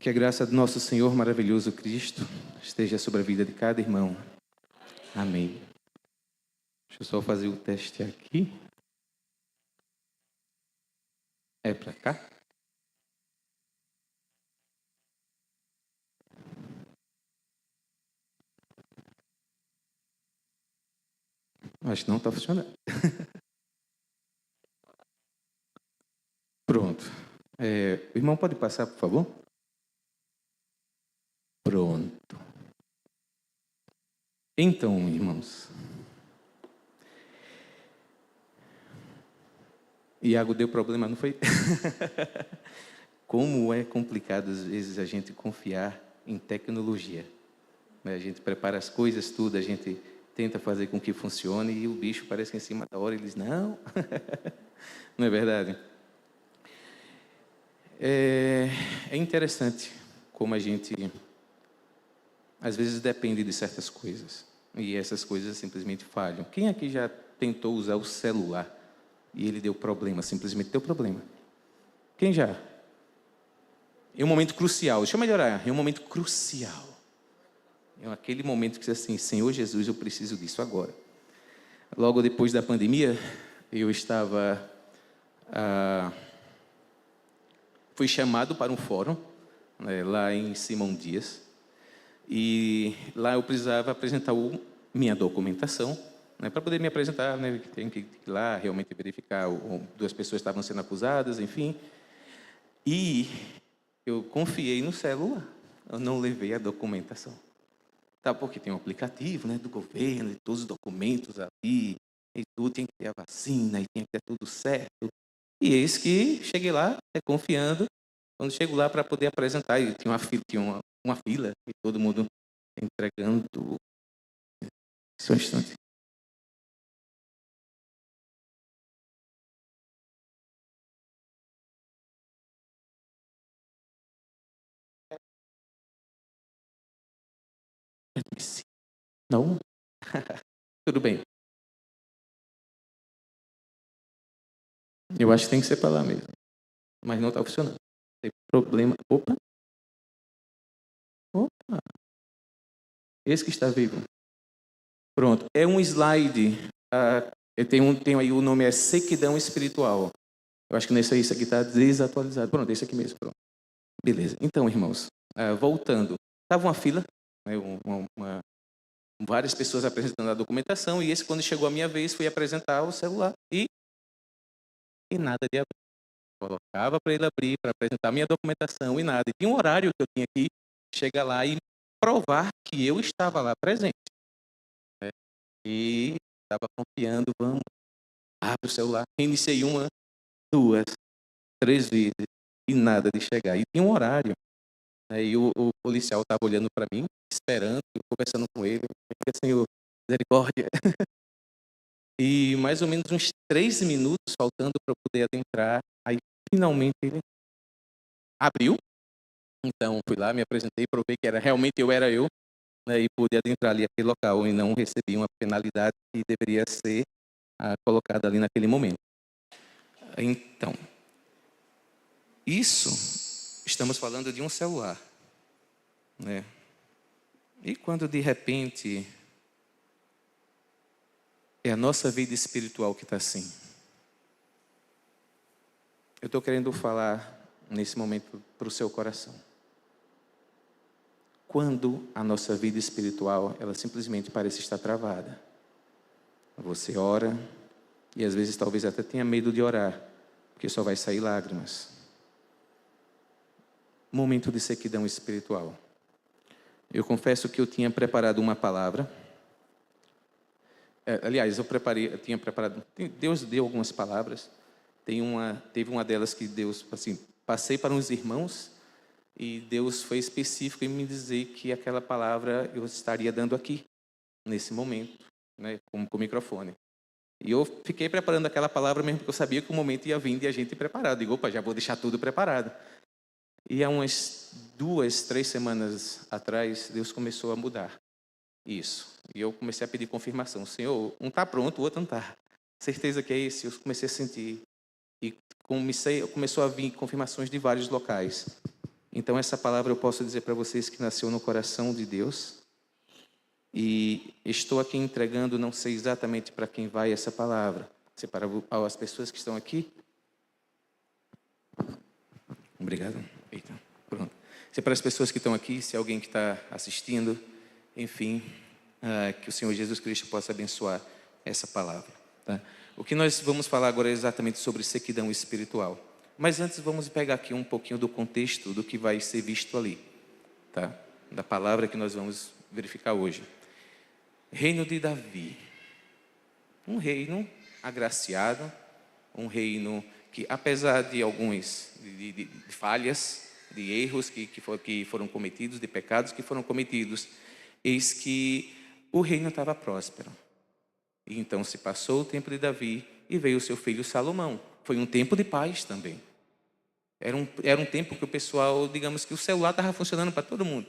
Que a graça do nosso Senhor maravilhoso Cristo esteja sobre a vida de cada irmão. Amém. Deixa eu só fazer o teste aqui. É para cá? Acho que não está funcionando. Pronto. O irmão pode passar, por favor? Pronto. Então, irmãos. Iago deu problema, não foi? Como é complicado, às vezes, a gente confiar em tecnologia. A gente prepara as coisas, tudo, a gente tenta fazer com que funcione e o bicho parece que em cima da hora ele diz, não. Não é verdade? É interessante como a gente, às vezes, depende de certas coisas. E essas coisas simplesmente falham. Quem aqui já tentou usar o celular e ele deu problema, simplesmente deu problema? Quem já? Em um momento crucial, deixa eu melhorar, em um momento crucial. É aquele momento que diz assim, Senhor Jesus, eu preciso disso agora. Logo depois da pandemia, eu estava... fui chamado para um fórum, lá em Simão Dias, e lá eu precisava apresentar minha documentação, para poder me apresentar, tem que ir lá realmente verificar, duas pessoas estavam sendo acusadas, enfim. E eu confiei no celular, eu não levei a documentação. Tá, porque tem um aplicativo, do governo, de todos os documentos ali, e tudo, tem que ter a vacina, e tem que ter tudo certo. E eis que cheguei lá, confiando. Quando chego lá para poder apresentar, e tinha uma fila, e todo mundo entregando. Só um instante. Não? Tudo bem. Eu acho que tem que ser para lá mesmo. Mas não está funcionando. Tem problema. Opa. Esse que está vivo. Pronto. É um slide. Eu tenho aí, o nome é Sequidão Espiritual. Eu acho que nesse aí, isso aqui está desatualizado. Pronto, esse aqui mesmo. Pronto. Beleza. Então, irmãos, voltando. Estava uma fila, várias pessoas apresentando a documentação, e quando chegou a minha vez, fui apresentar o celular e nada de abrir. Colocava para ele abrir, para apresentar a minha documentação e nada. E tinha um horário que eu tinha que chegar lá e provar que eu estava lá presente. E estava confiando, vamos, abre o celular. Iniciei 1, 2, 3 vezes e nada de chegar. E tinha um horário. Aí o policial estava olhando para mim, esperando, conversando com ele. Senhor, misericórdia. E mais ou menos uns 3 minutos faltando para eu poder adentrar. Aí finalmente ele abriu. Então fui lá, me apresentei, provei que realmente eu era eu, e pude adentrar ali aquele local e não recebi uma penalidade que deveria ser colocada ali naquele momento. Então, isso, estamos falando de um celular, E quando de repente é a nossa vida espiritual que está assim? Eu estou querendo falar nesse momento para o seu coração. Quando a nossa vida espiritual, ela simplesmente parece estar travada. Você ora e às vezes talvez até tenha medo de orar, porque só vai sair lágrimas. Momento de sequidão espiritual. Eu confesso que eu tinha preparado uma palavra. Aliás, eu tinha preparado. Deus deu algumas palavras. Teve uma delas que Deus, assim, passei para uns irmãos e Deus foi específico em me dizer que aquela palavra eu estaria dando aqui, nesse momento, com o microfone. E eu fiquei preparando aquela palavra mesmo porque eu sabia que o momento ia vir e a gente preparado. Digo, opa, já vou deixar tudo preparado. E há umas 2, 3 semanas atrás, Deus começou a mudar isso. E eu comecei a pedir confirmação. Senhor, um está pronto, o outro não está. Certeza que é esse? Eu comecei a sentir. E começou a vir confirmações de vários locais. Então, essa palavra eu posso dizer para vocês que nasceu no coração de Deus. E estou aqui entregando, não sei exatamente para quem vai essa palavra. Se para as pessoas que estão aqui. Obrigado. Eita, pronto. Se para as pessoas que estão aqui, se alguém que está assistindo, enfim, que o Senhor Jesus Cristo possa abençoar essa palavra. Tá? O que nós vamos falar agora é exatamente sobre sequidão espiritual. Mas antes vamos pegar aqui um pouquinho do contexto do que vai ser visto ali, tá? Da palavra que nós vamos verificar hoje. Reino de Davi. Um reino agraciado, um reino que, apesar de alguns de falhas, de erros que foram cometidos, de pecados que foram cometidos, eis que o reino estava próspero. E então se passou o tempo de Davi e veio o seu filho Salomão. Foi um tempo de paz também. Era um tempo que o pessoal, digamos que o celular estava funcionando para todo mundo.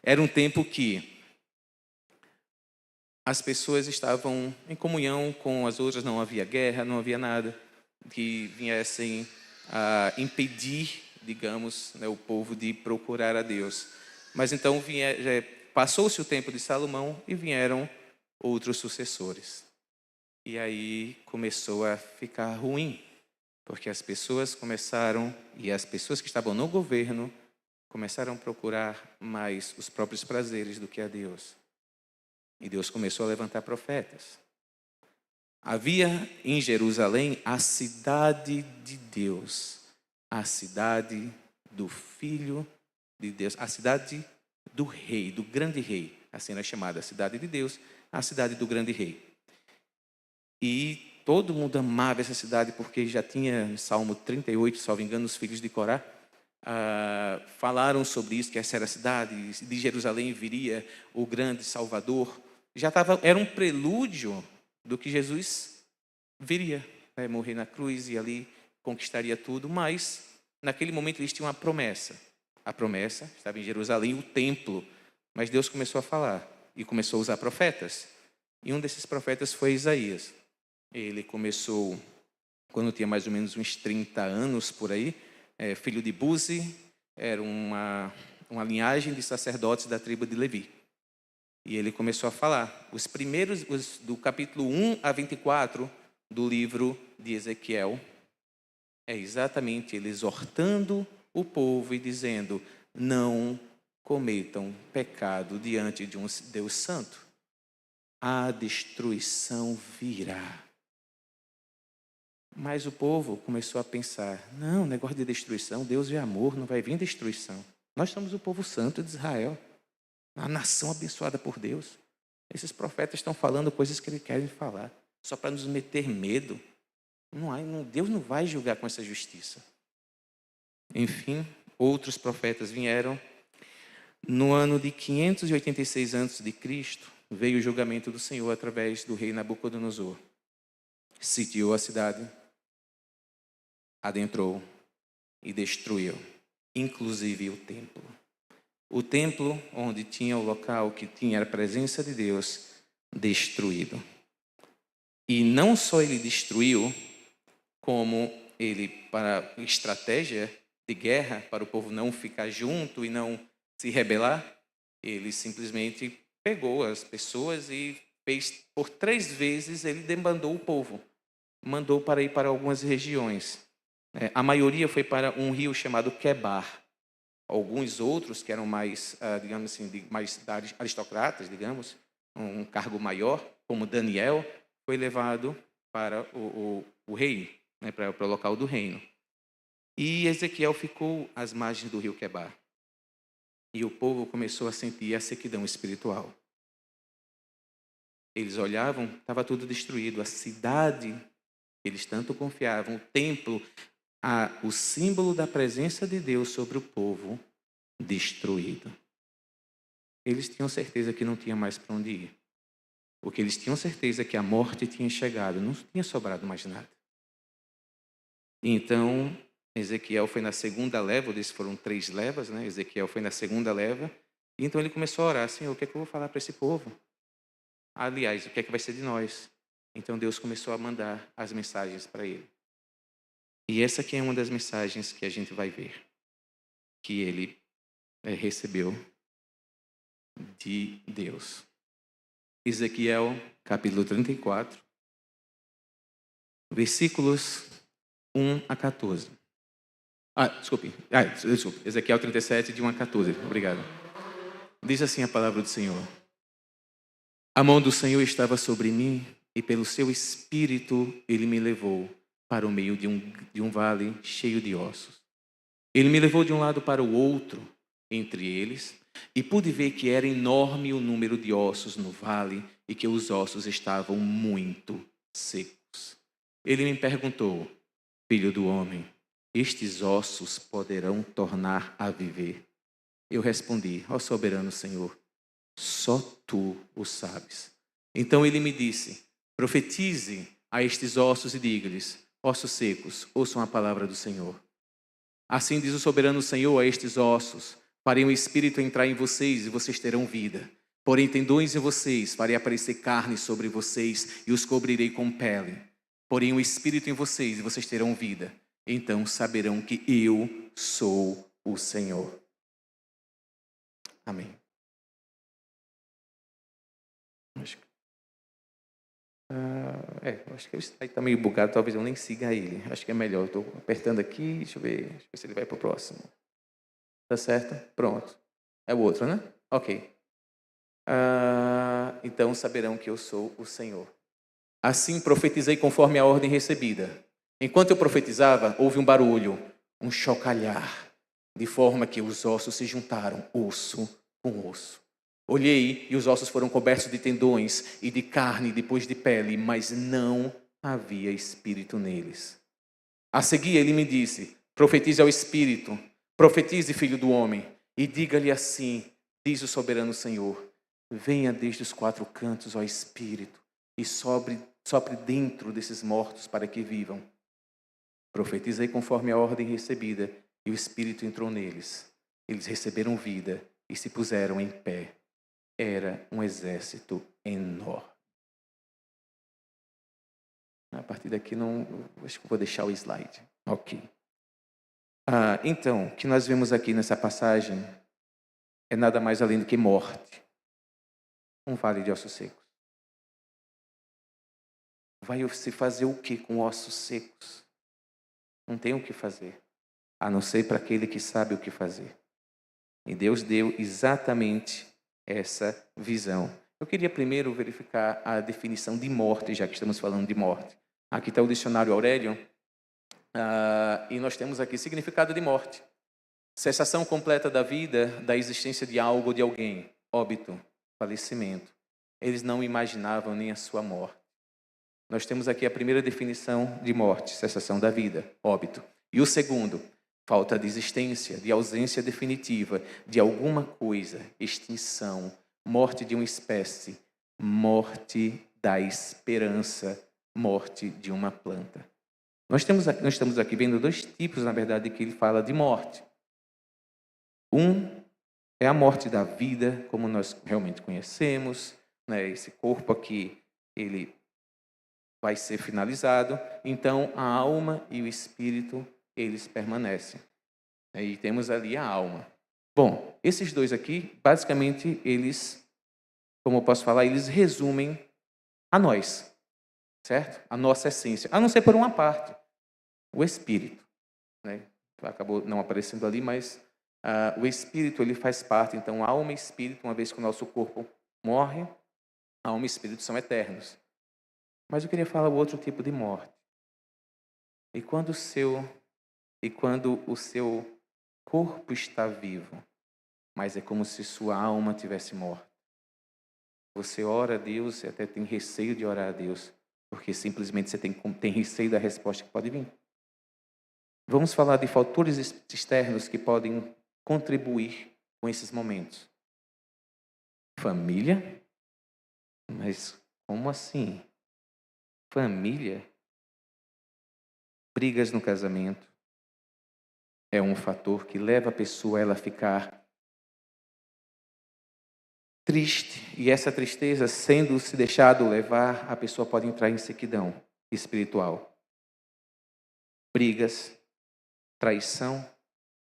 Era um tempo que as pessoas estavam em comunhão com as outras, não havia guerra, não havia nada que viessem a impedir, digamos, né, o povo de procurar a Deus. Mas então passou-se o tempo de Salomão e vieram outros sucessores. E aí começou a ficar ruim, porque as pessoas começaram, e as pessoas que estavam no governo, começaram a procurar mais os próprios prazeres do que a Deus. E Deus começou a levantar profetas. Havia em Jerusalém a cidade de Deus, a cidade do Filho de Deus, a cidade do rei, do grande rei. Assim era chamada, a cidade de Deus, a cidade do grande rei. E todo mundo amava essa cidade porque já tinha, em Salmo 38, salvo engano, os filhos de Corá, falaram sobre isso, que essa era a cidade, de Jerusalém viria o grande Salvador. Era um prelúdio do que Jesus viria, né, morrer na cruz e ali conquistaria tudo, mas naquele momento eles tinham uma promessa. A promessa estava em Jerusalém, o templo, mas Deus começou a falar e começou a usar profetas. E um desses profetas foi Isaías. Ele começou quando tinha mais ou menos uns 30 anos por aí, filho de Buzi, era uma linhagem de sacerdotes da tribo de Levi. E ele começou a falar. Os primeiros, do capítulo 1 a 24 do livro de Ezequiel, é exatamente ele exortando o povo e dizendo: não cometam pecado diante de um Deus santo. A destruição virá. Mas o povo começou a pensar: não, negócio de destruição, Deus é amor, não vai vir destruição. Nós somos o povo santo de Israel, a nação abençoada por Deus. Esses profetas estão falando coisas que eles querem falar, só para nos meter medo. Deus não vai julgar com essa justiça. Enfim, outros profetas vieram. No ano de 586 a.C., veio o julgamento do Senhor através do rei Nabucodonosor. Sitiou a cidade, adentrou e destruiu, inclusive o templo. O templo, onde tinha o local que tinha a presença de Deus, destruído. E não só ele destruiu, como ele, para estratégia de guerra, para o povo não ficar junto e não se rebelar, ele simplesmente pegou as pessoas e fez, por 3 vezes, ele demandou o povo. Mandou para ir para algumas regiões. A maioria foi para um rio chamado Quebar. Alguns outros, que eram mais, digamos assim, mais aristocratas, digamos, um cargo maior, como Daniel, foi levado para o reino, né, para o local do reino. E Ezequiel ficou às margens do rio Quebar. E o povo começou a sentir a sequidão espiritual. Eles olhavam, estava tudo destruído. A cidade, eles tanto confiavam, o templo, o símbolo da presença de Deus sobre o povo, destruído. Eles tinham certeza que não tinha mais para onde ir. Porque eles tinham certeza que a morte tinha chegado, não tinha sobrado mais nada. Então, Ezequiel foi na segunda leva, eles foram 3 levas, né? Ezequiel foi na segunda leva, e então ele começou a orar: Senhor, o que é que eu vou falar para esse povo? Aliás, o que é que vai ser de nós? Então Deus começou a mandar as mensagens para ele. E essa aqui é uma das mensagens que a gente vai ver. que ele recebeu de Deus. Ezequiel, capítulo 34, versículos 1 a 14. Desculpe. Ezequiel 37, de 1 a 14. Obrigado. Diz assim a palavra do Senhor. A mão do Senhor estava sobre mim, e pelo seu espírito ele me levou para o meio de um vale cheio de ossos. Ele me levou de um lado para o outro, entre eles, e pude ver que era enorme o número de ossos no vale e que os ossos estavam muito secos. Ele me perguntou: filho do homem, estes ossos poderão tornar a viver? Eu respondi: ó soberano Senhor, só tu o sabes. Então ele me disse: profetize a estes ossos e diga-lhes: ossos secos, ouçam a palavra do Senhor. Assim diz o soberano Senhor a estes ossos: farei um espírito entrar em vocês e vocês terão vida. Porém tendões em vocês, farei aparecer carne sobre vocês e os cobrirei com pele. Porém um espírito em vocês e vocês terão vida. Então saberão que eu sou o Senhor. Amém. Acho que o slide está meio bugado, talvez eu nem siga ele. Acho que é melhor. Estou apertando aqui, deixa eu ver se ele vai para o próximo. Tá certo? Pronto. É o outro, né? Ok. Então saberão que eu sou o Senhor. Assim profetizei conforme a ordem recebida. Enquanto eu profetizava, houve um barulho, um chocalhar, de forma que os ossos se juntaram, osso com osso. Olhei e os ossos foram cobertos de tendões e de carne depois de pele, mas não havia espírito neles. A seguir ele me disse: profetize ao espírito, profetize, filho do homem, e diga-lhe assim, diz o soberano Senhor: venha desde os quatro cantos, ó espírito, e sopre dentro desses mortos para que vivam. Profetizei conforme a ordem recebida, e o espírito entrou neles. Eles receberam vida e se puseram em pé. Era um exército enorme. A partir daqui, acho que vou deixar o slide. Ok. Então, o que nós vemos aqui nessa passagem é nada mais além do que morte. Um vale de ossos secos. Vai se fazer o que com ossos secos? Não tem o que fazer, a não ser para aquele que sabe o que fazer. E Deus deu exatamente essa visão. Eu queria primeiro verificar a definição de morte, já que estamos falando de morte. Aqui está o dicionário Aurélio, e nós temos aqui significado de morte: cessação completa da vida, da existência de algo ou de alguém, óbito, falecimento. Eles não imaginavam nem a sua morte. Nós temos aqui a primeira definição de morte: cessação da vida, óbito. E o segundo: falta de existência, de ausência definitiva de alguma coisa, extinção, morte de uma espécie, morte da esperança, morte de uma planta. Nós estamos aqui vendo dois tipos, na verdade, que ele fala de morte. Um é a morte da vida, como nós realmente conhecemos, né? Esse corpo aqui, ele vai ser finalizado. Então, a alma e o espírito, eles permanecem. E temos ali a alma. Bom, esses dois aqui, basicamente, eles, como eu posso falar, eles resumem a nós, certo? A nossa essência, a não ser por uma parte, o espírito, né? Acabou não aparecendo ali, mas o espírito, ele faz parte. Então, alma e espírito, uma vez que o nosso corpo morre, alma e espírito são eternos. Mas eu queria falar o outro tipo de morte. E quando o seu corpo está vivo, mas é como se sua alma tivesse morta. Você ora a Deus e até tem receio de orar a Deus, porque simplesmente você tem receio da resposta que pode vir. Vamos falar de fatores externos que podem contribuir com esses momentos. Família? Mas como assim? Família? Brigas no casamento é um fator que leva a pessoa a ela ficar triste. E essa tristeza, sendo se deixado levar, a pessoa pode entrar em sequidão espiritual. Brigas, traição,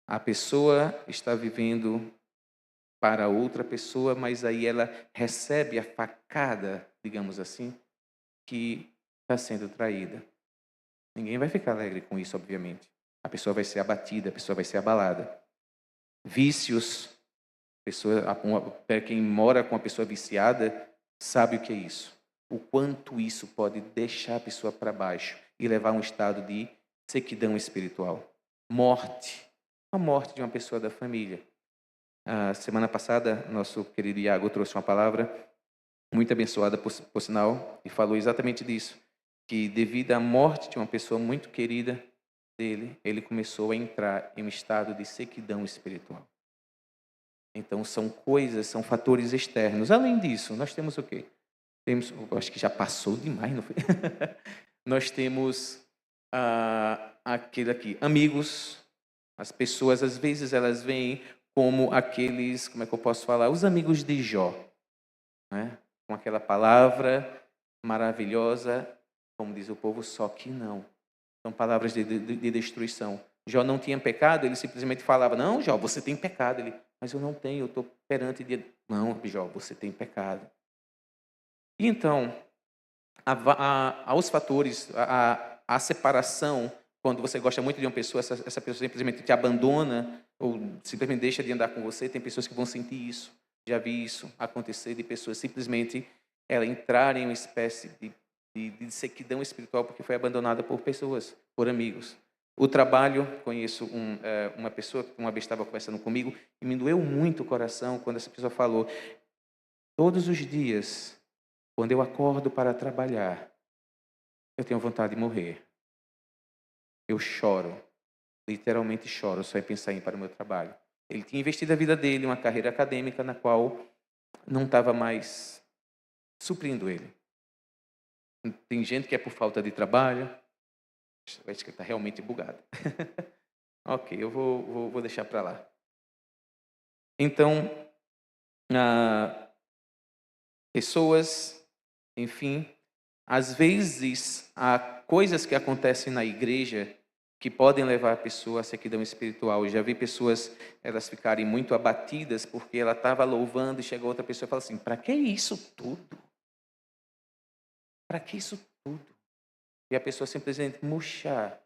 A pessoa está vivendo para outra pessoa, mas aí ela recebe a facada, digamos assim, que está sendo traída. Ninguém vai ficar alegre com isso, obviamente. A pessoa vai ser abatida, a pessoa vai ser abalada. Vícios, para quem mora com uma pessoa viciada, sabe o que é isso. O quanto isso pode deixar a pessoa para baixo e levar a um estado de sequidão espiritual. Morte, a morte de uma pessoa da família. A semana passada, nosso querido Iago trouxe uma palavra muito abençoada, por sinal, e falou exatamente disso, que devido à morte de uma pessoa muito querida dele, ele começou a entrar em um estado de sequidão espiritual. Então, são coisas, são fatores externos. Além disso, nós temos o quê? Temos, acho que já passou demais, não foi? Nós temos aquele aqui, amigos. As pessoas, às vezes, elas veem como aqueles, como é que eu posso falar? Os amigos de Jó, né? Com aquela palavra maravilhosa, como diz o povo, só que não. São palavras de destruição. Jó não tinha pecado, ele simplesmente falava, não, Jó, você tem pecado. Ele, mas eu não tenho, eu estou perante de... Não, Jó, você tem pecado. E então, há os fatores, a separação, quando você gosta muito de uma pessoa, essa pessoa simplesmente te abandona ou simplesmente deixa de andar com você, tem pessoas que vão sentir isso. Já vi isso acontecer de pessoas simplesmente ela entrarem em uma espécie de sequidão espiritual porque foi abandonada por pessoas, por amigos. O trabalho, conheço uma pessoa que uma vez estava conversando comigo e me doeu muito o coração quando essa pessoa falou, todos os dias, quando eu acordo para trabalhar, eu tenho vontade de morrer. Eu choro, literalmente choro, só em pensar em ir para o meu trabalho. Ele tinha investido a vida dele em uma carreira acadêmica na qual não estava mais suprindo ele. Tem gente que é por falta de trabalho. Acho que ele está realmente bugado. Ok, eu vou deixar para lá. Então, pessoas, enfim, às vezes há coisas que acontecem na igreja que podem levar a pessoa à sequidão espiritual. Eu já vi pessoas, elas ficarem muito abatidas porque ela estava louvando e chega outra pessoa e fala assim, para que isso tudo? Para que isso tudo? E a pessoa simplesmente murchar,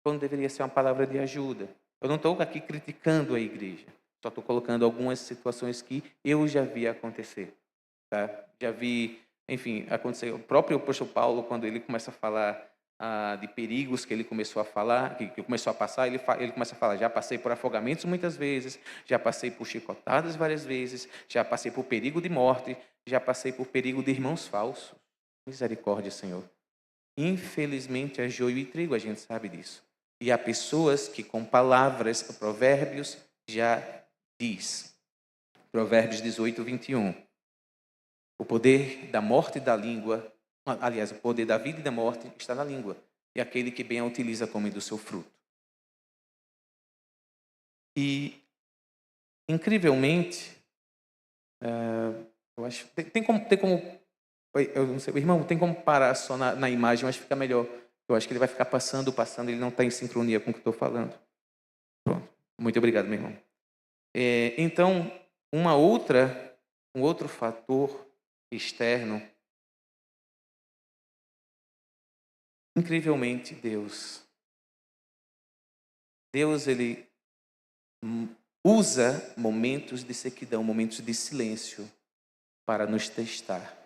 quando deveria ser uma palavra de ajuda. Eu não estou aqui criticando a igreja, só estou colocando algumas situações que eu já vi acontecer. Tá? Já vi, enfim, acontecer. O próprio apóstolo Paulo, quando ele começa a falar de perigos que ele começou a falar, que começou a passar, ele começa a falar, já passei por afogamentos muitas vezes, já passei por chicotadas várias vezes, já passei por perigo de morte, já passei por perigo de irmãos falsos. Misericórdia, Senhor. Infelizmente, é joio e trigo, a gente sabe disso. E há pessoas que com palavras, Provérbios já diz. Provérbios 18, 21. O poder da morte e da língua, aliás, o poder da vida e da morte está na língua. E aquele que bem a utiliza come do seu fruto. E, incrivelmente, eu acho, tem como, eu não sei, irmão, tem como parar só na imagem, mas fica melhor. Eu acho que ele vai ficar passando, ele não está em sincronia com o que estou falando. Pronto. Muito obrigado, meu irmão. Então, um outro fator externo, incrivelmente, Deus, ele usa momentos de sequidão, momentos de silêncio para nos testar.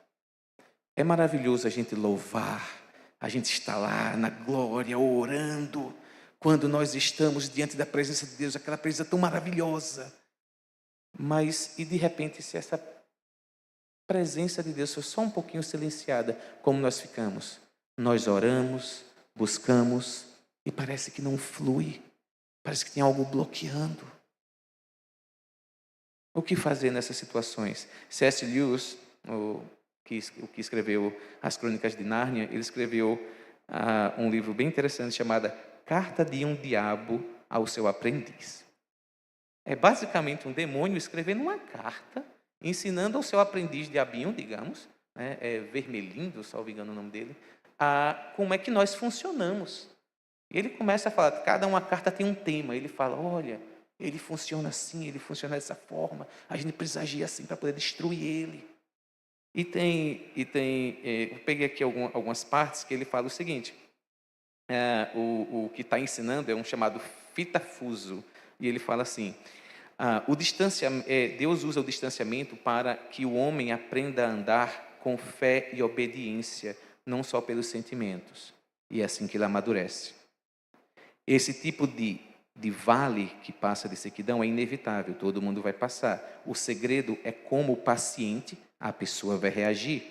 É maravilhoso a gente louvar, a gente estar lá na glória, orando, quando nós estamos diante da presença de Deus, aquela presença tão maravilhosa. Mas, e de repente, se essa presença de Deus foi só um pouquinho silenciada, como nós ficamos? Nós oramos, buscamos, e parece que não flui, parece que tem algo bloqueando. O que fazer nessas situações? C.S. Lewis, o que escreveu As Crônicas de Nárnia, ele escreveu um livro bem interessante chamado Carta de um Diabo ao Seu Aprendiz. É basicamente um demônio escrevendo uma carta, ensinando ao seu aprendiz diabinho, digamos, né, Vermelindo, salvo engano o nome dele, como é que nós funcionamos. E ele começa a falar, cada uma carta tem um tema. Ele fala, olha, Ele funciona assim, ele funciona dessa forma. A gente precisa agir assim para poder destruir ele. Eu peguei aqui algumas partes que ele fala o seguinte. O que está ensinando é um chamado fitafuso. E ele fala assim, Deus usa o distanciamento para que o homem aprenda a andar com fé e obediência, não só pelos sentimentos. E é assim que ele amadurece. Esse tipo de vale que passa de sequidão é inevitável, todo mundo vai passar. O segredo é como paciente a pessoa vai reagir.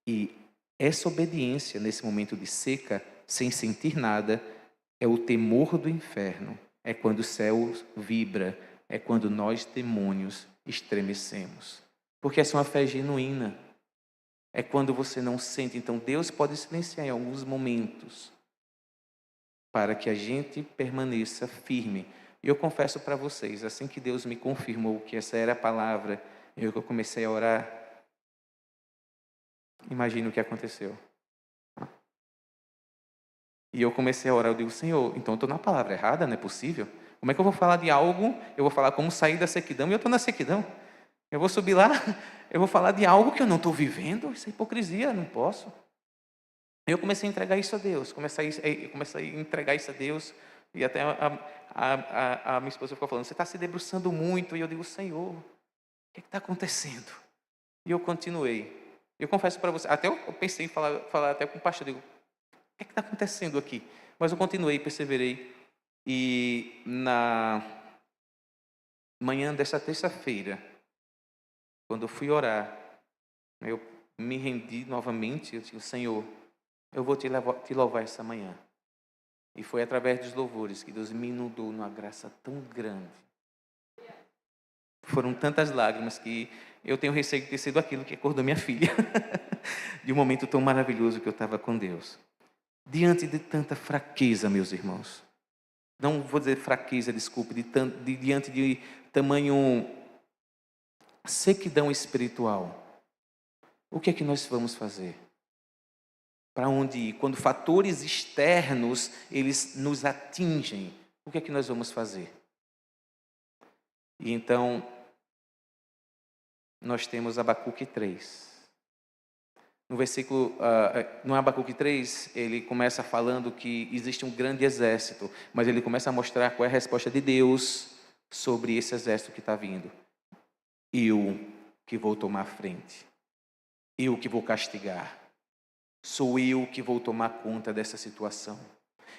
E essa obediência nesse momento de seca, sem sentir nada, é o temor do inferno. É quando o céu vibra, é quando nós, demônios, estremecemos. Porque essa é uma fé genuína. É quando você não sente. Então Deus pode silenciar em alguns momentos, para que a gente permaneça firme. E eu confesso para vocês, assim que Deus me confirmou que essa era a palavra, eu comecei a orar, imagina o que aconteceu. E eu comecei a orar, eu digo, Senhor, então eu estou na palavra errada, não é possível? Como é que eu vou falar de algo, eu vou falar como sair da sequidão, e eu estou na sequidão. Eu vou subir lá, eu vou falar de algo que eu não estou vivendo, isso é hipocrisia, não posso. Eu comecei a entregar isso a Deus, comecei a entregar isso a Deus, e até a minha esposa ficou falando, você está se debruçando muito, e eu digo, Senhor, o que está acontecendo? E eu continuei. Eu confesso para você, até eu pensei em falar até com o pastor, eu digo, o que está acontecendo aqui? Mas eu continuei, perseverei, e na manhã dessa terça-feira, quando eu fui orar, eu me rendi novamente, eu disse, Senhor, eu vou te louvar essa manhã. E foi através dos louvores que Deus me inundou numa graça tão grande. Foram tantas lágrimas que eu tenho receio de ter sido aquilo que acordou minha filha. De um momento tão maravilhoso que eu estava com Deus. Diante de tanta fraqueza, meus irmãos. Não vou dizer fraqueza, desculpe. Diante de tamanho sequidão espiritual. O que é que nós vamos fazer? Para onde ir? Quando fatores externos, eles nos atingem, o que é que nós vamos fazer? E então, nós temos Abacuque 3. No Abacuque 3, ele começa falando que existe um grande exército, mas ele começa a mostrar qual é a resposta de Deus sobre esse exército que está vindo. Eu que vou tomar a frente. Eu que vou castigar. Sou eu que vou tomar conta dessa situação.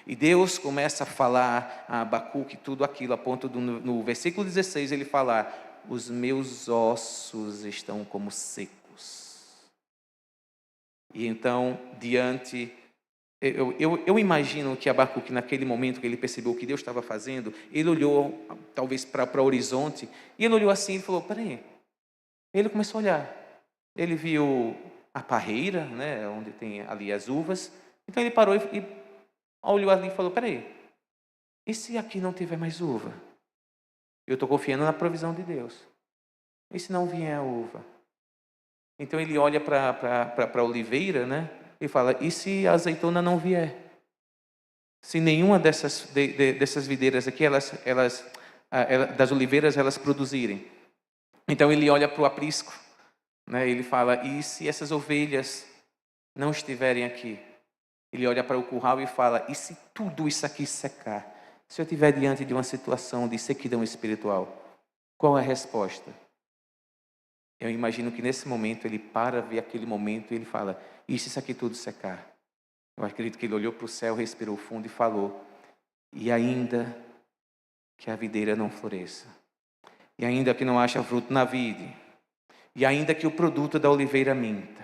E Deus começa a falar a Abacuque tudo aquilo, a ponto no versículo 16 ele falar, os meus ossos estão como secos. E então, eu imagino que Abacuque, naquele momento que ele percebeu o que Deus estava fazendo, ele olhou talvez para o horizonte, e ele olhou assim e falou, peraí. Ele começou a olhar, ele viu a parreira, né, onde tem ali as uvas. Então ele parou e olhou ali e falou, peraí, e se aqui não tiver mais uva? Eu estou confiando na provisão de Deus. E se não vier a uva? Então ele olha para a oliveira, né, e fala, e se a azeitona não vier? Se nenhuma dessas videiras aqui, das oliveiras, elas produzirem. Então ele olha para o aprisco. Ele fala, e se essas ovelhas não estiverem aqui? Ele olha para o curral e fala, e se tudo isso aqui secar? Se eu estiver diante de uma situação de sequidão espiritual, qual é a resposta? Eu imagino que nesse momento ele para ver aquele momento e ele fala, e se isso aqui tudo secar? Eu acredito que ele olhou para o céu, respirou fundo e falou, e ainda que a videira não floresça, e ainda que não haja fruto na vide, e ainda que o produto da oliveira minta,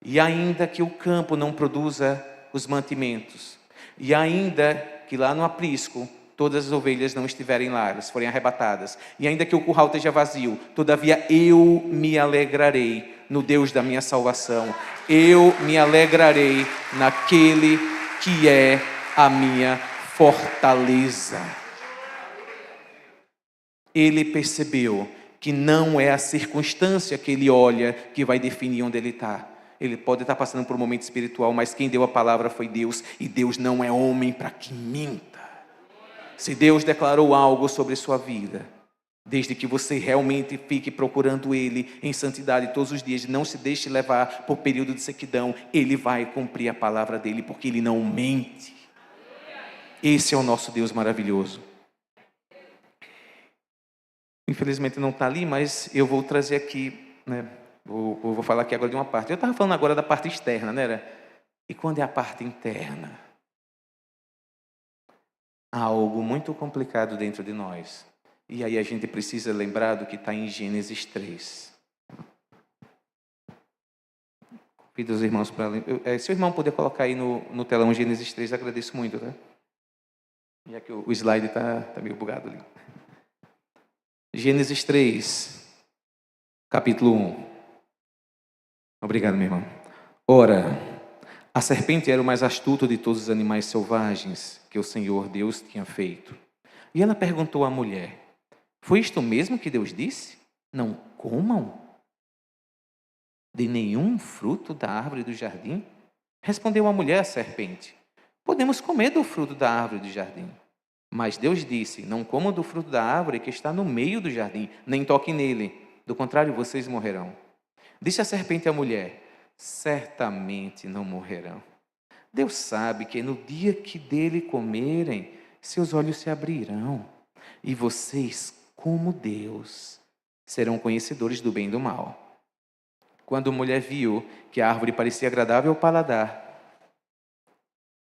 e ainda que o campo não produza os mantimentos, e ainda que lá no aprisco todas as ovelhas não estiverem lá, elas forem arrebatadas, e ainda que o curral esteja vazio, todavia eu me alegrarei no Deus da minha salvação, eu me alegrarei naquele que é a minha fortaleza. Ele percebeu que não é a circunstância que ele olha que vai definir onde ele está. Ele pode estar passando por um momento espiritual, mas quem deu a palavra foi Deus, e Deus não é homem para que minta. Se Deus declarou algo sobre sua vida, desde que você realmente fique procurando Ele em santidade todos os dias, não se deixe levar por período de sequidão, Ele vai cumprir a palavra dEle, porque Ele não mente. Esse é o nosso Deus maravilhoso. Infelizmente não está ali, mas eu vou trazer aqui, né? Vou falar aqui agora de uma parte. Eu estava falando agora da parte externa, né? E quando é a parte interna? Há algo muito complicado dentro de nós. E aí a gente precisa lembrar do que está em Gênesis 3. Convido os irmãos para ler. Se o irmão puder colocar aí no telão Gênesis 3, agradeço muito, tá? Já que o slide está meio bugado ali. Gênesis 3, capítulo 1. Obrigado, meu irmão. Ora, a serpente era o mais astuto de todos os animais selvagens que o Senhor Deus tinha feito. E ela perguntou à mulher: foi isto mesmo que Deus disse? Não comam de nenhum fruto da árvore do jardim? Respondeu a mulher à serpente: podemos comer do fruto da árvore do jardim. Mas Deus disse: não comam do fruto da árvore que está no meio do jardim, nem toquem nele, do contrário vocês morrerão. Disse a serpente à mulher: certamente não morrerão. Deus sabe que no dia que dele comerem, seus olhos se abrirão, e vocês, como Deus, serão conhecedores do bem e do mal. Quando a mulher viu que a árvore parecia agradável ao paladar,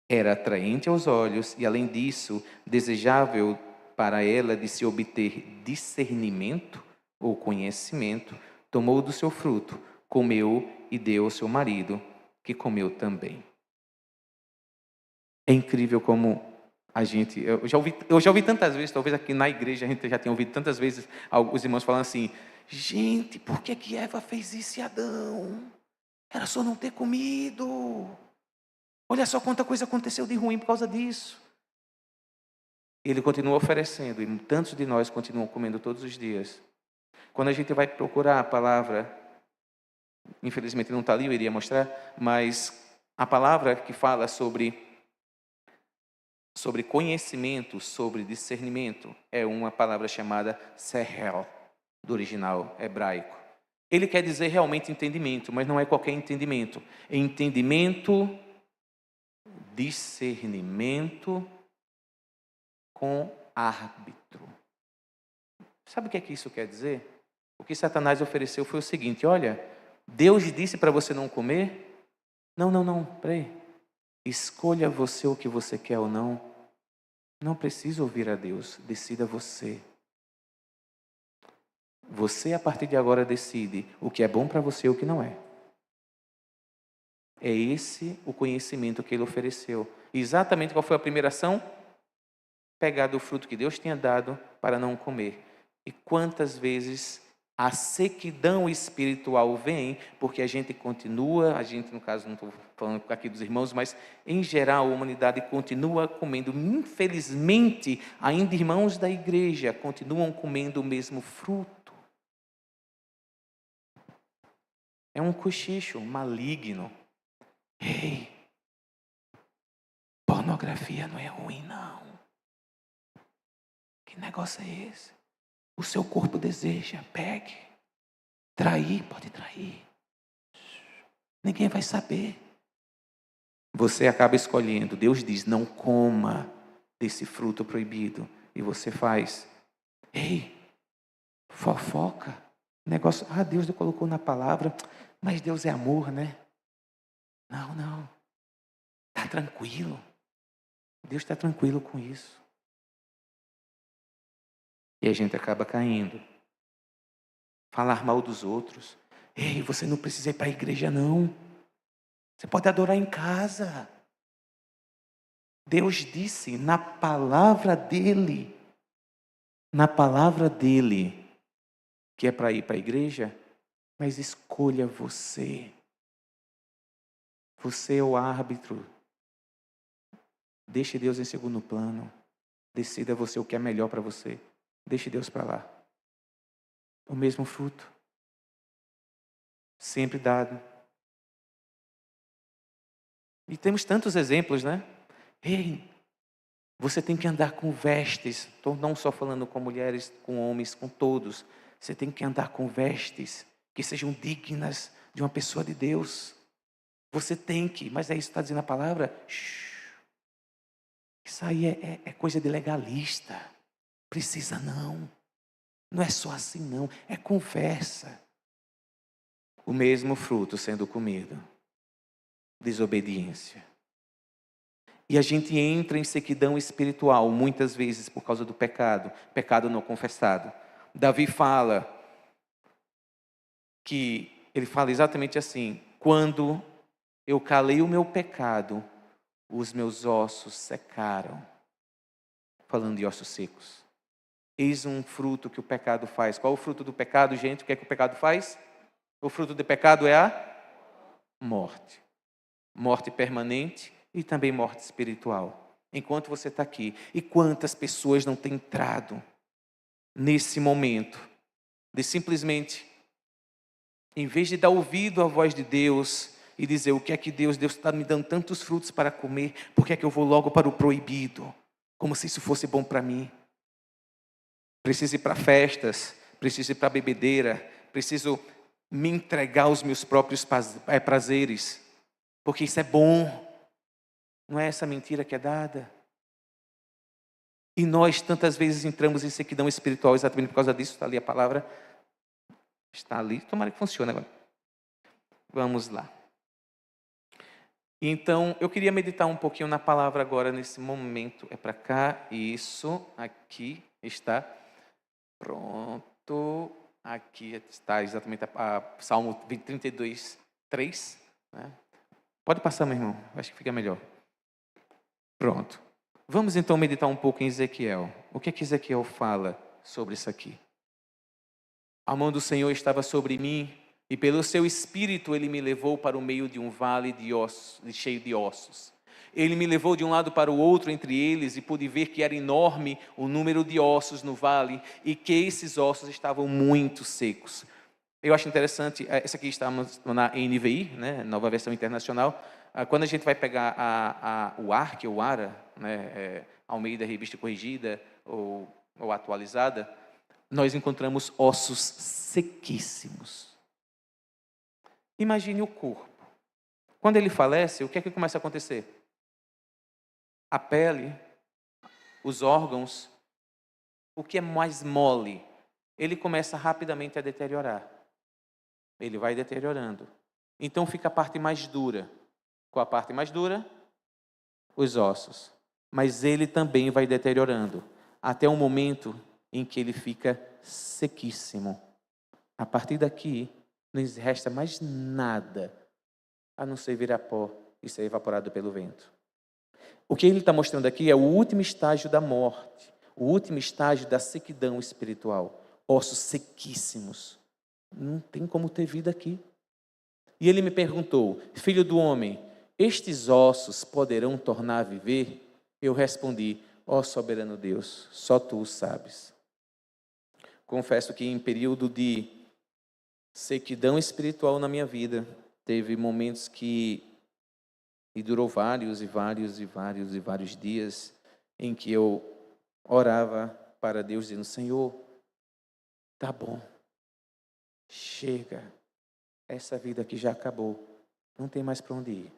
era atraente aos olhos e, além disso, desejável para ela de se obter discernimento ou conhecimento, tomou do seu fruto, comeu e deu ao seu marido, que comeu também. É incrível como a gente... Eu já ouvi tantas vezes, talvez aqui na igreja a gente já tenha ouvido tantas vezes os irmãos falando assim: gente, por que Eva fez isso e Adão? Era só não ter comido. Olha só quanta coisa aconteceu de ruim por causa disso. Ele continua oferecendo, e tantos de nós continuam comendo todos os dias. Quando a gente vai procurar a palavra, infelizmente não está ali, eu iria mostrar, mas a palavra que fala sobre conhecimento, sobre discernimento, é uma palavra chamada sehel, do original hebraico. Ele quer dizer realmente entendimento, mas não é qualquer entendimento. É entendimento, discernimento com árbitro. Sabe o que é que isso quer dizer? O que Satanás ofereceu foi o seguinte: olha, Deus disse para você não comer? Não, peraí. Escolha você o que você quer ou não. Não precisa ouvir a Deus, decida você. Você, a partir de agora, decide o que é bom para você e o que não é. É esse o conhecimento que ele ofereceu. E exatamente qual foi a primeira ação? Pegar do fruto que Deus tinha dado para não comer. E quantas vezes a sequidão espiritual vem, porque a gente, no caso não estou falando aqui dos irmãos, mas em geral a humanidade continua comendo, infelizmente, ainda irmãos da igreja continuam comendo o mesmo fruto. É um cochicho maligno. Ei, pornografia não é ruim, não. Que negócio é esse? O seu corpo deseja, pegue. Trair, pode trair. Ninguém vai saber. Você acaba escolhendo. Deus diz: não coma desse fruto proibido. E você faz. Ei, fofoca. Negócio, Deus colocou na palavra, mas Deus é amor, né? Não. Está tranquilo. Deus está tranquilo com isso. E a gente acaba caindo. Falar mal dos outros. Ei, você não precisa ir para a igreja, não. Você pode adorar em casa. Deus disse na palavra dele, que é para ir para a igreja, mas escolha você. Você é o árbitro. Deixe Deus em segundo plano. Decida você o que é melhor para você. Deixe Deus para lá. O mesmo fruto. Sempre dado. E temos tantos exemplos, né? Ei, Você tem que andar com vestes, estou não só falando com mulheres, com homens, com todos. Você tem que andar com vestes que sejam dignas de uma pessoa de Deus. Você tem que, mas é isso que está dizendo a palavra. Isso aí é coisa de legalista. Precisa não. Não é só assim não, é conversa. O mesmo fruto sendo comido. Desobediência. E a gente entra em sequidão espiritual, muitas vezes por causa do pecado não confessado. Davi fala ele fala exatamente assim: quando eu calei o meu pecado, os meus ossos secaram. Falando de ossos secos. Eis um fruto que o pecado faz. Qual é o fruto do pecado, gente? O que é que o pecado faz? O fruto do pecado é a morte. Morte permanente e também morte espiritual. Enquanto você está aqui. E quantas pessoas não têm entrado nesse momento de simplesmente, em vez de dar ouvido à voz de Deus e dizer o que é que Deus está me dando tantos frutos para comer, por que é que eu vou logo para o proibido? Como se isso fosse bom para mim. Preciso ir para festas, preciso ir para bebedeira, preciso me entregar aos meus próprios prazeres, porque isso é bom. Não é essa mentira que é dada? E nós tantas vezes entramos em sequidão espiritual exatamente por causa disso. Está ali a palavra. Está ali. Tomara que funcione agora. Vamos lá. Então, eu queria meditar um pouquinho na palavra agora nesse momento. É para cá. Isso. Aqui está. Pronto. Aqui está exatamente a Salmo 32, 3. Né? Pode passar, meu irmão. Acho que fica melhor. Pronto. Vamos então meditar um pouco em Ezequiel. O que é que Ezequiel fala sobre isso aqui? A mão do Senhor estava sobre mim, e pelo seu espírito ele me levou para o meio de um vale de ossos, cheio de ossos. Ele me levou de um lado para o outro entre eles, e pude ver que era enorme o número de ossos no vale, e que esses ossos estavam muito secos. Eu acho interessante, essa aqui está na NVI, né, Nova Versão Internacional. Quando a gente vai pegar o ARC, ou ARA, né, Almeida Revista Corrigida ou atualizada, nós encontramos ossos sequíssimos. Imagine o corpo. Quando ele falece, o que é que começa a acontecer? A pele, os órgãos, o que é mais mole, ele começa rapidamente a deteriorar. Ele vai deteriorando. Então fica a parte mais dura. Qual a parte mais dura? Os ossos. Mas ele também vai deteriorando, até um momento em que ele fica sequíssimo. A partir daqui, não resta mais nada, a não ser virar pó e ser evaporado pelo vento. O que ele está mostrando aqui é o último estágio da morte, o último estágio da sequidão espiritual. Ossos sequíssimos. Não tem como ter vida aqui. E ele me perguntou: filho do homem, estes ossos poderão tornar a viver? Eu respondi: ó soberano Deus, só tu o sabes. Confesso que em período de sequidão espiritual na minha vida, teve momentos e durou vários dias, em que eu orava para Deus dizendo: Senhor, tá bom, chega, essa vida aqui já acabou, não tem mais para onde ir.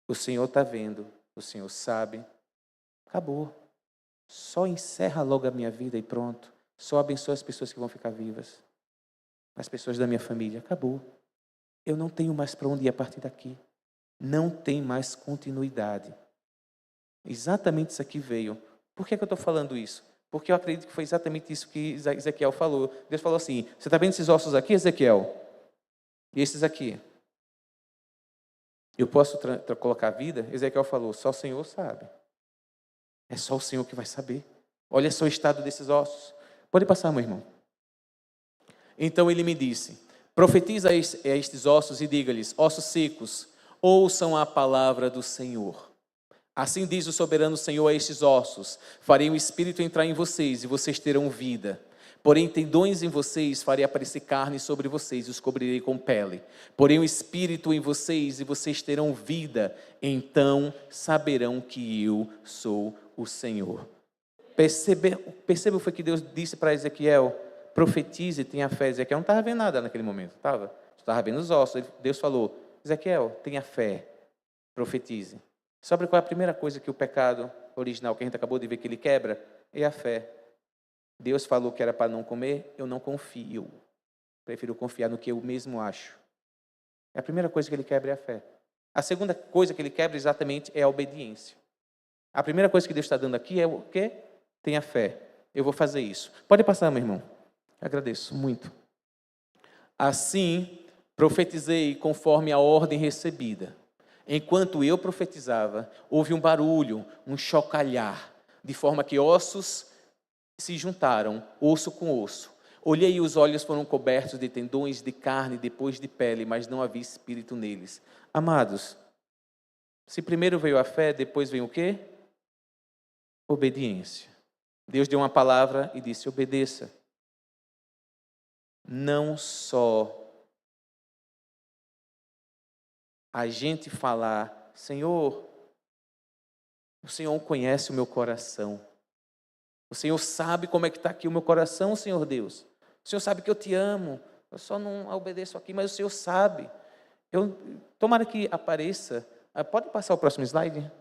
O Senhor está vendo, o Senhor sabe, acabou. Só encerra logo a minha vida e pronto. Só abençoa as pessoas que vão ficar vivas. As pessoas da minha família, acabou. Eu não tenho mais para onde ir a partir daqui. Não tem mais continuidade. Exatamente isso aqui veio. Por que eu estou falando isso? Porque eu acredito que foi exatamente isso que Ezequiel falou. Deus falou assim: você está vendo esses ossos aqui, Ezequiel? E esses aqui? Eu posso colocar vida? Ezequiel falou: só o Senhor sabe. É só o Senhor que vai saber. Olha só o estado desses ossos. Pode passar, meu irmão. Então ele me disse: profetiza a estes ossos e diga-lhes: ossos secos, ouçam a palavra do Senhor. Assim diz o soberano Senhor a estes ossos: farei um espírito entrar em vocês e vocês terão vida. Porém, tendões em vocês, farei aparecer carne sobre vocês e os cobrirei com pele. Porém, o Espírito em vocês e vocês terão vida. Então saberão que eu sou o Senhor. Perceba o que Deus disse para Ezequiel. Profetize, tenha fé. Ezequiel não estava vendo nada naquele momento, estava vendo os ossos. Deus falou, Ezequiel, tenha fé, profetize. Sabe qual é a primeira coisa que o pecado original, que a gente acabou de ver que ele quebra? É a fé. Deus falou que era para não comer, eu não confio. Prefiro confiar no que eu mesmo acho. A primeira coisa que ele quebra é a fé. A segunda coisa que ele quebra exatamente é a obediência. A primeira coisa que Deus está dando aqui é o quê? Tenha fé. Eu vou fazer isso. Pode passar, meu irmão. Agradeço muito. Assim, profetizei conforme a ordem recebida. Enquanto eu profetizava, houve um barulho, um chocalhar, de forma que ossos se juntaram, osso com osso. Olhei e os olhos foram cobertos de tendões, de carne, depois de pele, mas não havia espírito neles. Amados, se primeiro veio a fé, depois vem o quê? Obediência. Deus deu uma palavra e disse, obedeça. Não só a gente falar, Senhor, o Senhor conhece o meu coração. O Senhor sabe como é que está aqui o meu coração, Senhor Deus. O Senhor sabe que eu te amo. Eu só não obedeço aqui, mas o Senhor sabe. Tomara que apareça. Pode passar o próximo slide?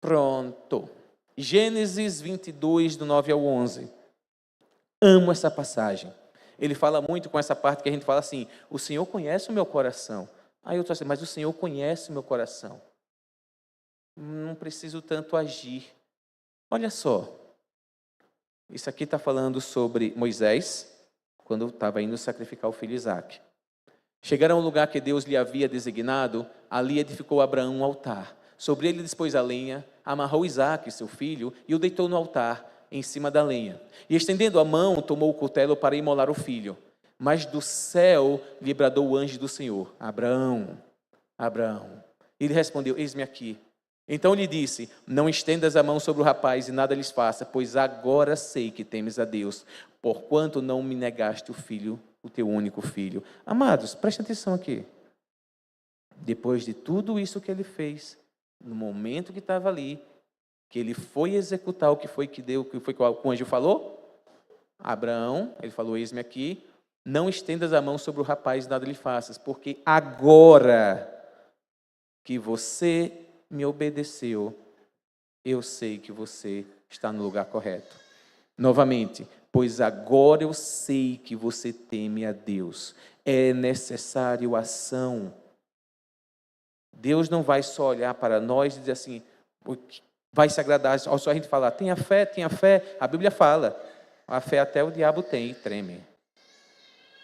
Pronto. Gênesis 22, do 9 ao 11. Amo essa passagem. Ele fala muito com essa parte que a gente fala assim, o Senhor conhece o meu coração. Aí eu estou assim, mas o Senhor conhece o meu coração. Não preciso tanto agir. Olha só, isso aqui está falando sobre Moisés, quando estava indo sacrificar o filho Isaque. Chegaram ao lugar que Deus lhe havia designado, ali edificou Abraão um altar. Sobre ele dispôs a lenha, amarrou Isaque, seu filho, e o deitou no altar, em cima da lenha. E estendendo a mão, tomou o cutelo para imolar o filho. Mas do céu lhe bradou o anjo do Senhor, Abraão, Abraão. Ele respondeu, eis-me aqui. Então lhe disse, não estendas a mão sobre o rapaz e nada lhes faça, pois agora sei que temes a Deus, porquanto não me negaste o filho, o teu único filho. Amados, preste atenção aqui. Depois de tudo isso que ele fez, no momento que estava ali, que ele foi executar o que foi que o anjo falou? Abraão, ele falou, eis-me aqui, não estendas a mão sobre o rapaz e nada lhe faças, porque agora que você me obedeceu, eu sei que você está no lugar correto. Novamente, pois agora eu sei que você teme a Deus. É necessário ação. Deus não vai só olhar para nós e dizer assim, vai se agradar, só a gente falar, tenha fé. A Bíblia fala, a fé até o diabo tem e treme.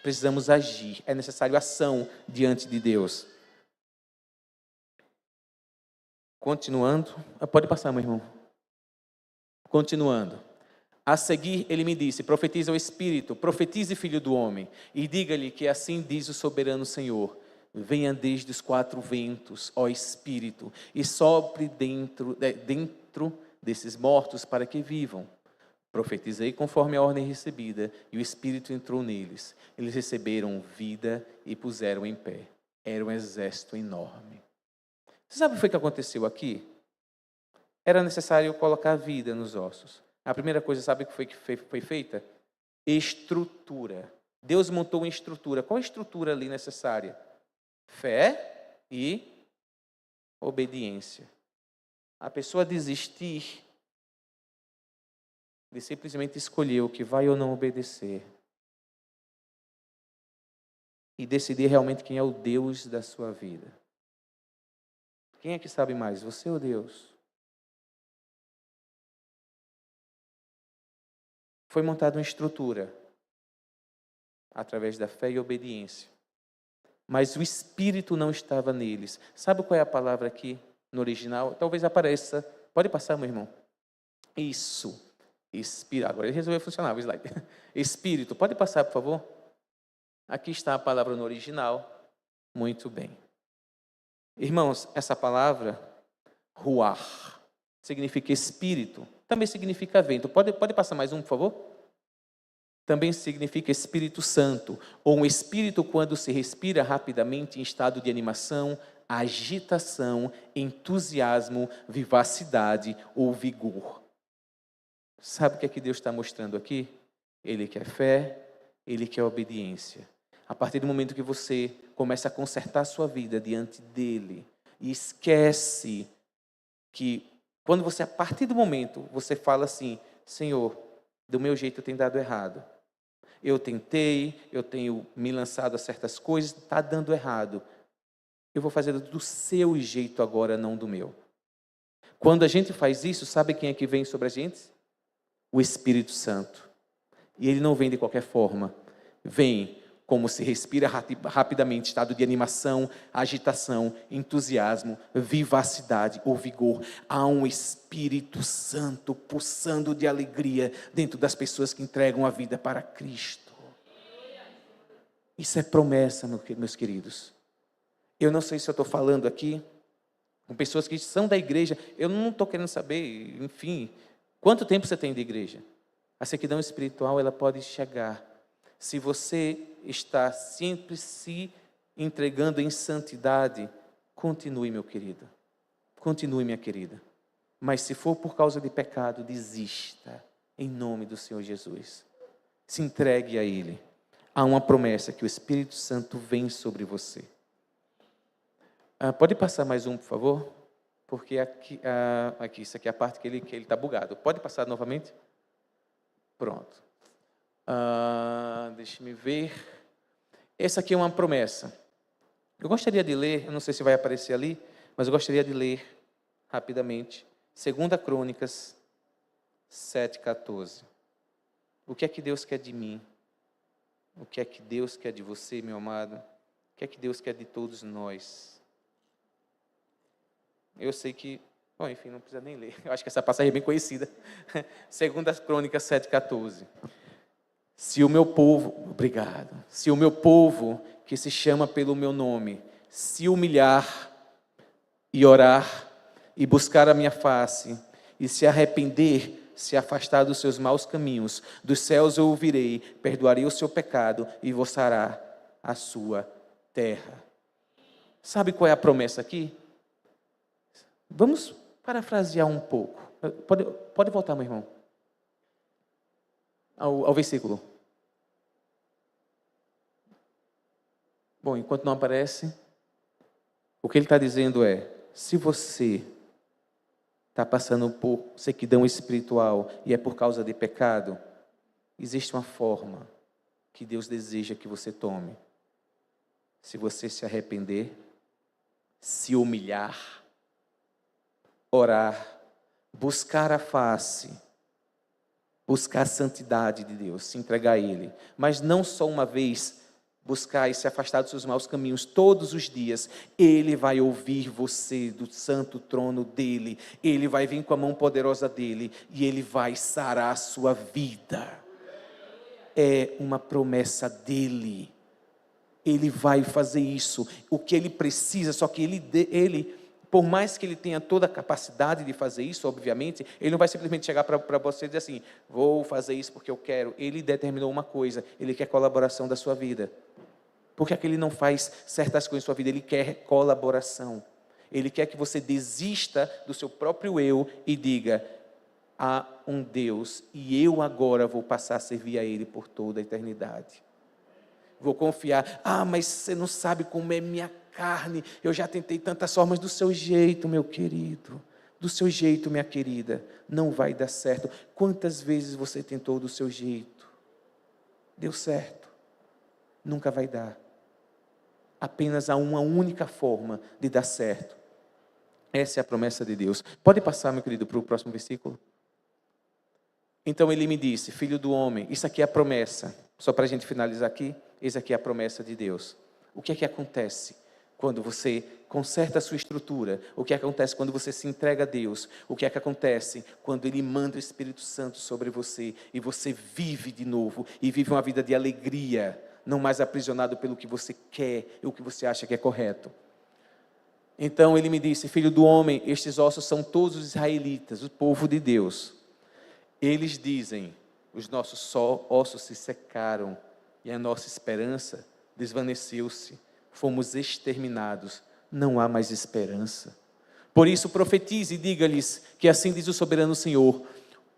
Precisamos agir, é necessário ação diante de Deus. Continuando, pode passar, meu irmão. Continuando. A seguir, ele me disse, profetiza o Espírito, profetize, filho do homem, e diga-lhe que assim diz o soberano Senhor, venha desde os quatro ventos, ó Espírito, e sopre dentro desses mortos para que vivam. Profetizei conforme a ordem recebida, e o Espírito entrou neles. Eles receberam vida e puseram em pé. Era um exército enorme. Você sabe o que foi que aconteceu aqui? Era necessário colocar vida nos ossos. A primeira coisa, sabe o que foi feita? Estrutura. Deus montou uma estrutura. Qual a estrutura ali necessária? Fé e obediência. A pessoa desistir de simplesmente escolher o que vai ou não obedecer. E decidir realmente quem é o Deus da sua vida. Quem é que sabe mais, você ou Deus? Foi montada uma estrutura através da fé e obediência. Mas o Espírito não estava neles. Sabe qual é a palavra aqui no original? Talvez apareça. Pode passar, meu irmão. Isso. Espírito. Agora ele resolveu funcionar o slide. Espírito. Pode passar, por favor? Aqui está a palavra no original. Muito bem. Irmãos, essa palavra, ruach, significa espírito, também significa vento. Pode passar mais um, por favor? também significa Espírito Santo, ou um espírito quando se respira rapidamente em estado de animação, agitação, entusiasmo, vivacidade ou vigor. Sabe o que é que Deus está mostrando aqui? Ele quer fé, Ele quer obediência. A partir do momento que você começa a consertar a sua vida diante dEle, e esquece que, quando você, a partir do momento, você fala assim: Senhor, do meu jeito tem dado errado. Eu tentei, eu tenho me lançado a certas coisas, está dando errado. Eu vou fazer do seu jeito agora, não do meu. Quando a gente faz isso, sabe quem é que vem sobre a gente? O Espírito Santo. E ele não vem de qualquer forma. Vem como se respira rapidamente, estado de animação, agitação, entusiasmo, vivacidade ou vigor. Há um Espírito Santo pulsando de alegria dentro das pessoas que entregam a vida para Cristo. Isso é promessa, meus queridos. Eu não sei se eu estou falando aqui com pessoas que são da igreja. Eu não estou querendo saber, enfim, quanto tempo você tem de igreja. A sequidão espiritual, ela pode chegar se você está sempre se entregando em santidade. Continue, meu querido. Continue, minha querida. Mas se for por causa de pecado, desista, em nome do Senhor Jesus. Se entregue a Ele. Há uma promessa que o Espírito Santo vem sobre você. Pode passar mais um, por favor? Porque aqui, isso aqui é a parte que ele está bugado. Pode passar novamente? Pronto. Deixa-me ver. Essa aqui é uma promessa. Eu gostaria de ler, eu não sei se vai aparecer ali, mas eu gostaria de ler rapidamente. 2 Crônicas 7,14. O que é que Deus quer de mim? O que é que Deus quer de você, meu amado? O que é que Deus quer de todos nós? Eu sei que... Bom, enfim, não precisa nem ler. Eu acho que essa passagem é bem conhecida. 2 Crônicas 7,14. Se o meu povo... Obrigado. Se o meu povo, que se chama pelo meu nome, se humilhar e orar e buscar a minha face e se arrepender, se afastar dos seus maus caminhos, dos céus eu ouvirei, perdoarei o seu pecado e vos sarará a sua terra. Sabe qual é a promessa aqui? Vamos parafrasear um pouco. Pode voltar, meu irmão, ao versículo. Bom, enquanto não aparece, o que ele está dizendo é: se você está passando por sequidão espiritual e é por causa de pecado, existe uma forma que Deus deseja que você tome. Se você se arrepender, se humilhar, orar, buscar a face, buscar a santidade de Deus, se entregar a Ele, mas não só uma vez, buscar e se afastar dos seus maus caminhos todos os dias. Ele vai ouvir você do santo trono dEle, Ele vai vir com a mão poderosa dEle e Ele vai sarar a sua vida. É uma promessa dEle. Ele vai fazer isso, o que Ele precisa, só que Ele, por mais que Ele tenha toda a capacidade de fazer isso, obviamente, Ele não vai simplesmente chegar para você e dizer assim: vou fazer isso porque eu quero. Ele determinou uma coisa: Ele quer colaboração da sua vida. Por que é que Ele não faz certas coisas na sua vida? Ele quer colaboração. Ele quer que você desista do seu próprio eu e diga: há um Deus e eu agora vou passar a servir a Ele por toda a eternidade. Vou confiar. Mas você não sabe como é minha carne. Eu já tentei tantas formas. Do seu jeito, meu querido. Do seu jeito, minha querida. Não vai dar certo. Quantas vezes você tentou do seu jeito? Deu certo? Nunca vai dar. Apenas há uma única forma de dar certo. Essa é a promessa de Deus. Pode passar, meu querido, para o próximo versículo? Então ele me disse: filho do homem, isso aqui é a promessa. Só para a gente finalizar aqui, essa aqui é a promessa de Deus. O que é que acontece quando você conserta a sua estrutura? O que é que acontece quando você se entrega a Deus? O que é que acontece quando Ele manda o Espírito Santo sobre você e você vive de novo e vive uma vida de alegria, não mais aprisionado pelo que você quer e o que você acha que é correto? Então ele me disse: filho do homem, estes ossos são todos os israelitas, o povo de Deus. Eles dizem: os nossos ossos se secaram e a nossa esperança desvaneceu-se. Fomos exterminados, não há mais esperança. Por isso profetize e diga-lhes que assim diz o soberano Senhor: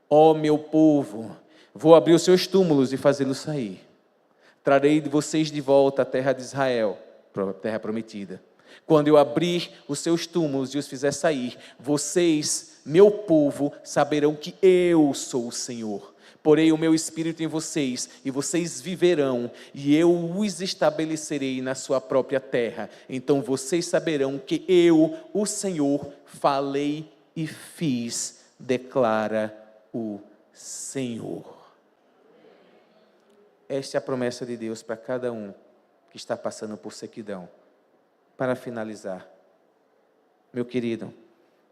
ó meu povo, vou abrir os seus túmulos e fazê-los sair. Trarei de vocês de volta a terra de Israel, a terra prometida. Quando eu abrir os seus túmulos e os fizer sair, vocês, meu povo, saberão que eu sou o Senhor. Porei o meu espírito em vocês, e vocês viverão, e eu os estabelecerei na sua própria terra. Então vocês saberão que eu, o Senhor, falei e fiz, declara o Senhor. Esta é a promessa de Deus para cada um que está passando por sequidão. Para finalizar, meu querido,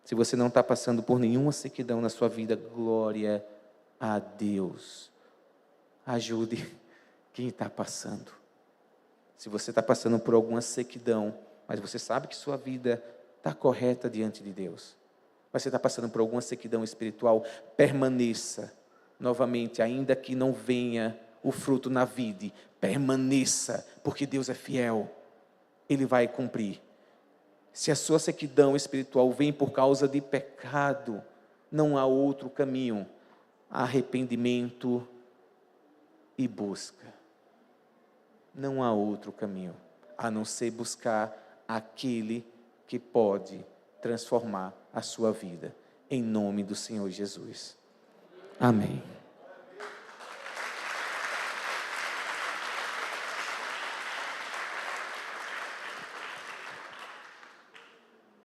se você não está passando por nenhuma sequidão na sua vida, glória a Deus. Ajude quem está passando. Se você está passando por alguma sequidão, mas você sabe que sua vida está correta diante de Deus, mas você está passando por alguma sequidão espiritual, permaneça novamente, ainda que não venha o fruto na vide, permaneça, porque Deus é fiel, Ele vai cumprir. Se a sua sequidão espiritual vem por causa de pecado, não há outro caminho, arrependimento e busca. Não há outro caminho, a não ser buscar aquele que pode transformar a sua vida, em nome do Senhor Jesus. Amém.